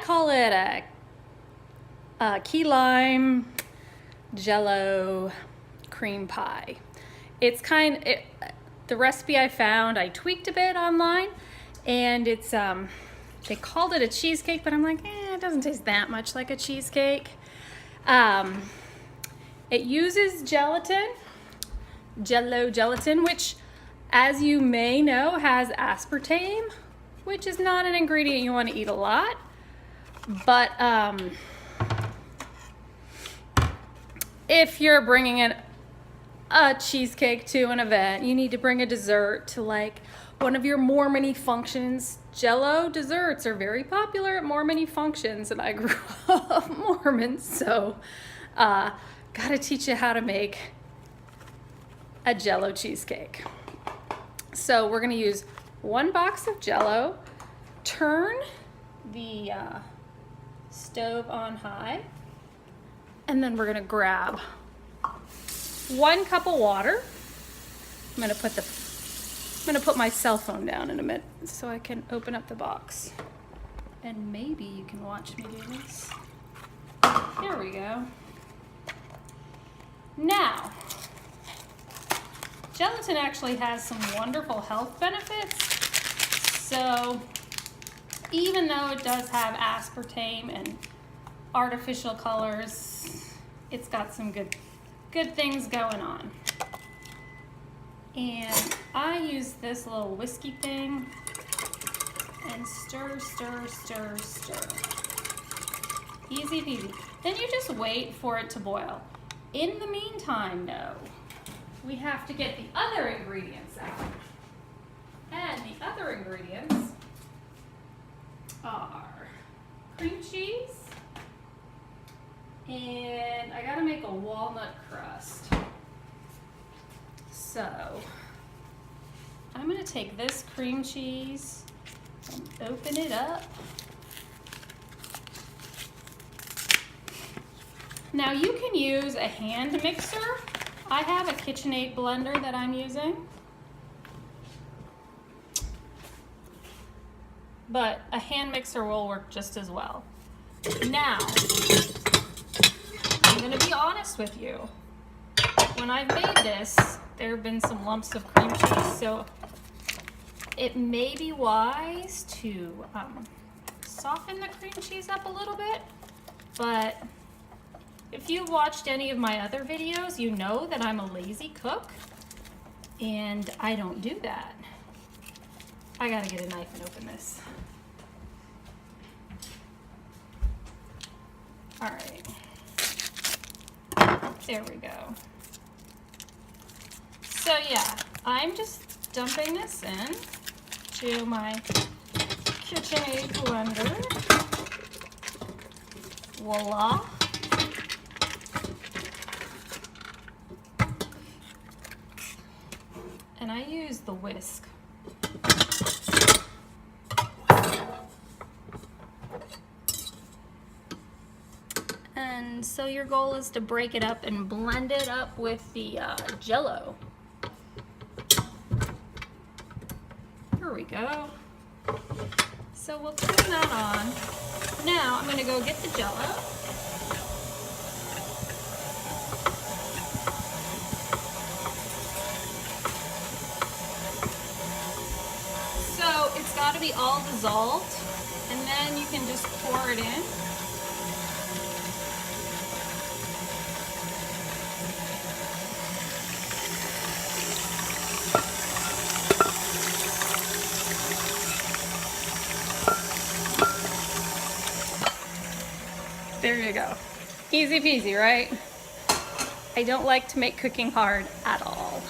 call it a key lime Jello cream pie. It's the recipe I found, I tweaked a bit online, and it's they called it a cheesecake, but I'm like, it doesn't taste that much like a cheesecake. It uses gelatin, Jello gelatin, which, as you may know, has aspartame, which is not an ingredient you want to eat a lot. But if you're bringing in a cheesecake to an event, you need to bring a dessert to like one of your Mormon-y functions. Jello desserts are very popular at Mormon-y functions, and I grew up Mormon, so gotta teach you how to make a Jello cheesecake. So we're gonna use 1 box of Jello, turn the stove on high, and then we're gonna grab 1 cup of water. I'm gonna put my cell phone down in a minute so I can open up the box. And maybe you can watch me do this. There we go. Now, gelatin actually has some wonderful health benefits. So even though it does have aspartame and artificial colors, it's got some good things going on. And I use this little whiskey thing and stir, stir, stir, stir. Easy peasy. Then you just wait for it to boil. In the meantime, though, we have to get the other ingredients out. And the other ingredients are cream cheese, and I gotta make a walnut crust. So I'm gonna take this cream cheese and open it up. Now you can use a hand mixer. I have a KitchenAid blender that I'm using, but a hand mixer will work just as well. Now, I'm gonna be honest with you. When I've made this, there have been some lumps of cream cheese, so it may be wise to soften the cream cheese up a little bit, but if you've watched any of my other videos, you know that I'm a lazy cook, and I don't do that. I gotta get a knife and open this. All right, there we go. So yeah, I'm just dumping this in to my KitchenAid blender. Voila. And I use the whisk. And so your goal is to break it up and blend it up with the Jello. Here we go. So we'll turn that on. Now I'm gonna go get the Jello. So it's got to be all dissolved, and then you can just pour it in. There you go. Easy peasy, right? I don't like to make cooking hard at all.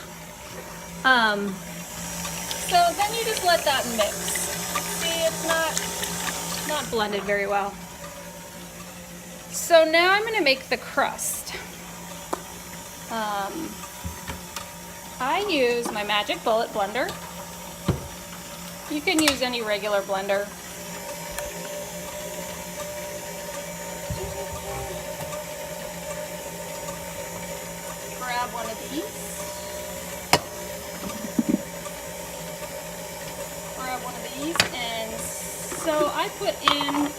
So then you just let that mix. See, it's not blended very well. So now I'm gonna make the crust. I use my Magic Bullet blender. You can use any regular blender. Grab one of these. And so I put in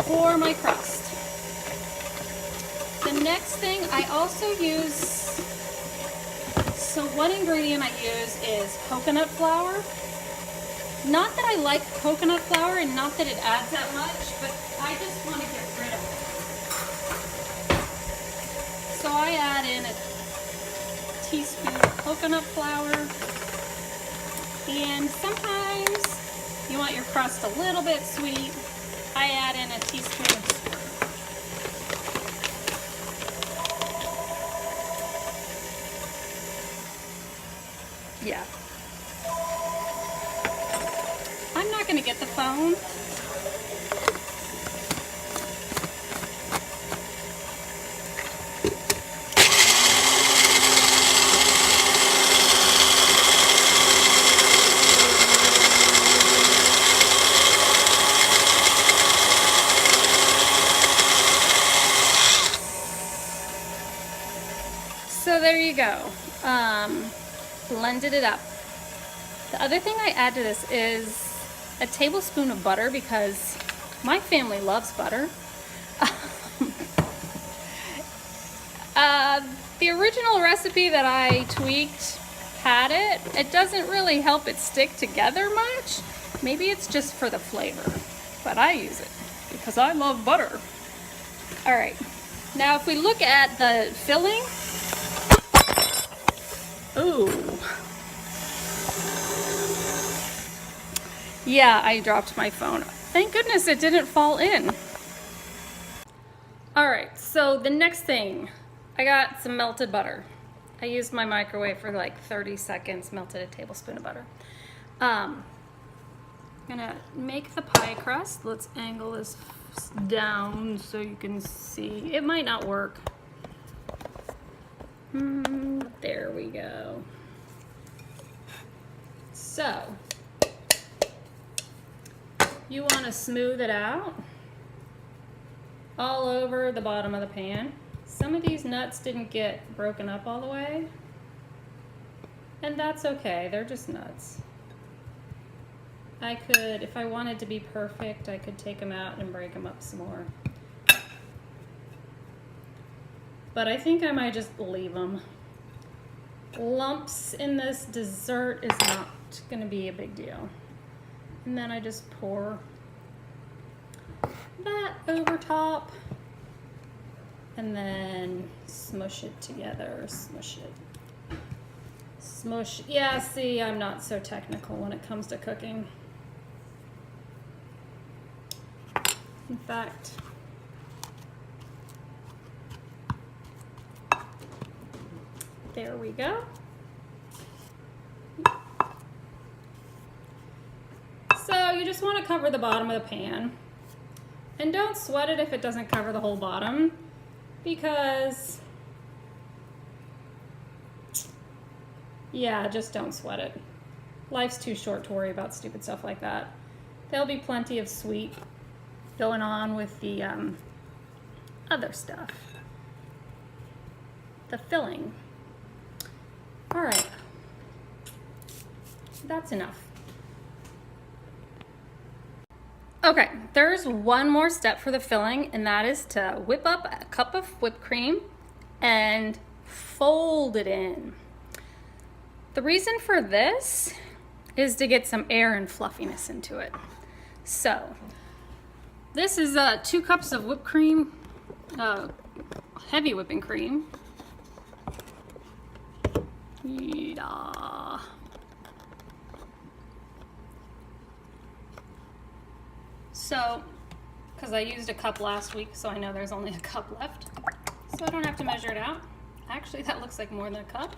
for my crust. The next thing I also use, so one ingredient I use is coconut flour. Not that I like coconut flour and not that it adds that much, but I just want to get rid of it. So I add in a teaspoon of coconut flour, and sometimes you want your crust a little bit sweet. I add in a teaspoon of sugar. Yeah. I'm not going to get the phone. So there you go. Blended it up. The other thing I add to this is a tablespoon of butter because my family loves butter. The original recipe that I tweaked had it. It doesn't really help it stick together much. Maybe it's just for the flavor, but I use it because I love butter. All right, now if we look at the filling, ooh. Yeah, I dropped my phone. Thank goodness it didn't fall in. All right, so the next thing, I got some melted butter. I used my microwave for like 30 seconds, melted a tablespoon of butter. I'm gonna make the pie crust. Let's angle this down so you can see. It might not work. There we go. So, you want to smooth it out all over the bottom of the pan. Some of these nuts didn't get broken up all the way, and that's okay, they're just nuts. I could, if I wanted to be perfect, I could take them out and break them up some more. But I think I might just leave them. Lumps in this dessert is not going to be a big deal. And then I just pour that over top and then smush it together, smush it. Smush, yeah, see, I'm not so technical when it comes to cooking. In fact, there we go. So you just want to cover the bottom of the pan. And don't sweat it if it doesn't cover the whole bottom, because, yeah, just don't sweat it. Life's too short to worry about stupid stuff like that. There'll be plenty of sweet going on with the other stuff. The filling. All right, that's enough. Okay, there's one more step for the filling, and that is to whip up a cup of whipped cream and fold it in. The reason for this is to get some air and fluffiness into it. So, this is 2 cups of whipped cream, heavy whipping cream. Yeah. So, because I used a cup last week, so I know there's only a cup left. So I don't have to measure it out. Actually, that looks like more than a cup.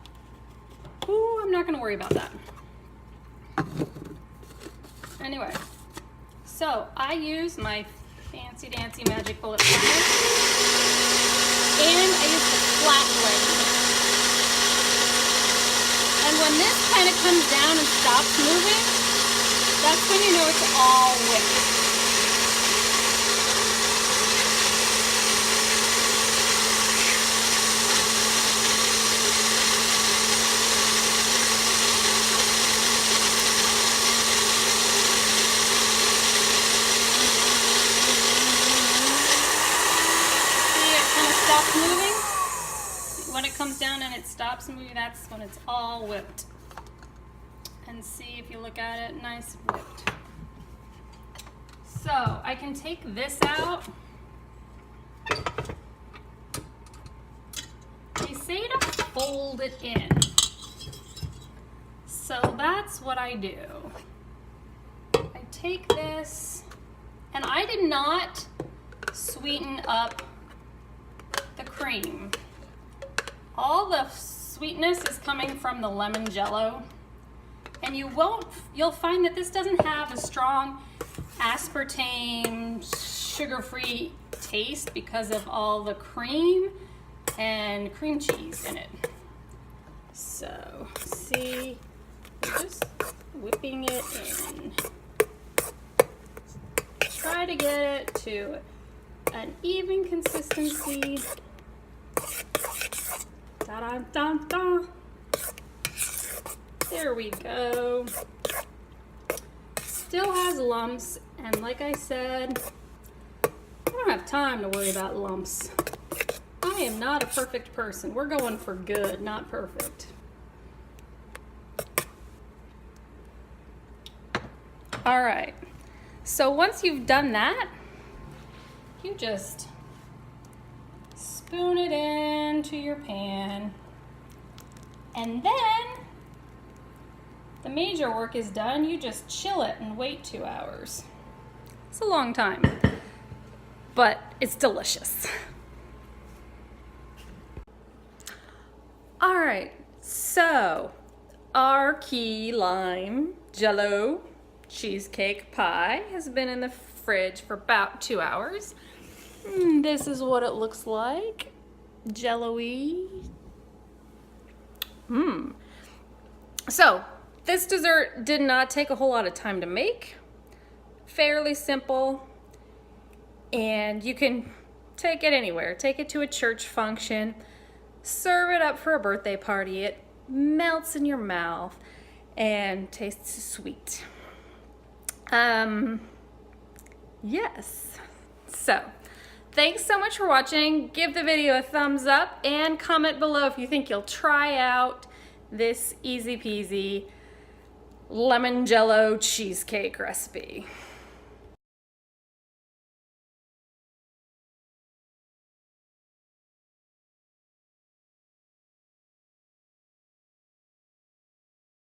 Ooh, I'm not going to worry about that. Anyway, so I use my fancy dancy magic bullet pliers, and I use the flat blade. And when this kind of comes down and stops moving, that's when you know it's all whipped. smoothie, that's when it's all whipped. And see if you look at it, nice whipped. So I can take this out. They say to fold it in. So that's what I do. I take this, and I did not sweeten up the cream. All the sweetness is coming from the lemon Jello. And you'll find that this doesn't have a strong aspartame, sugar-free taste because of all the cream and cream cheese in it. So, see, we're just whipping it in. Try to get it to an even consistency. Da-da-da-da. There we go. Still has lumps, and like I said, I don't have time to worry about lumps. I am not a perfect person. We're going for good, not perfect. All right, so once you've done that, you just spoon it into your pan, and then the major work is done. You just chill it and wait 2 hours. It's a long time, but it's delicious. All right, so our key lime Jello cheesecake pie has been in the fridge for about 2 hours. This is what it looks like, Jello-y. So this dessert did not take a whole lot of time to make. Fairly simple, and you can take it anywhere. Take it to a church function, serve it up for a birthday party. It melts in your mouth and tastes sweet. Yes. So, thanks so much for watching. Give the video a thumbs up and comment below if you think you'll try out this easy peasy lemon Jello cheesecake recipe.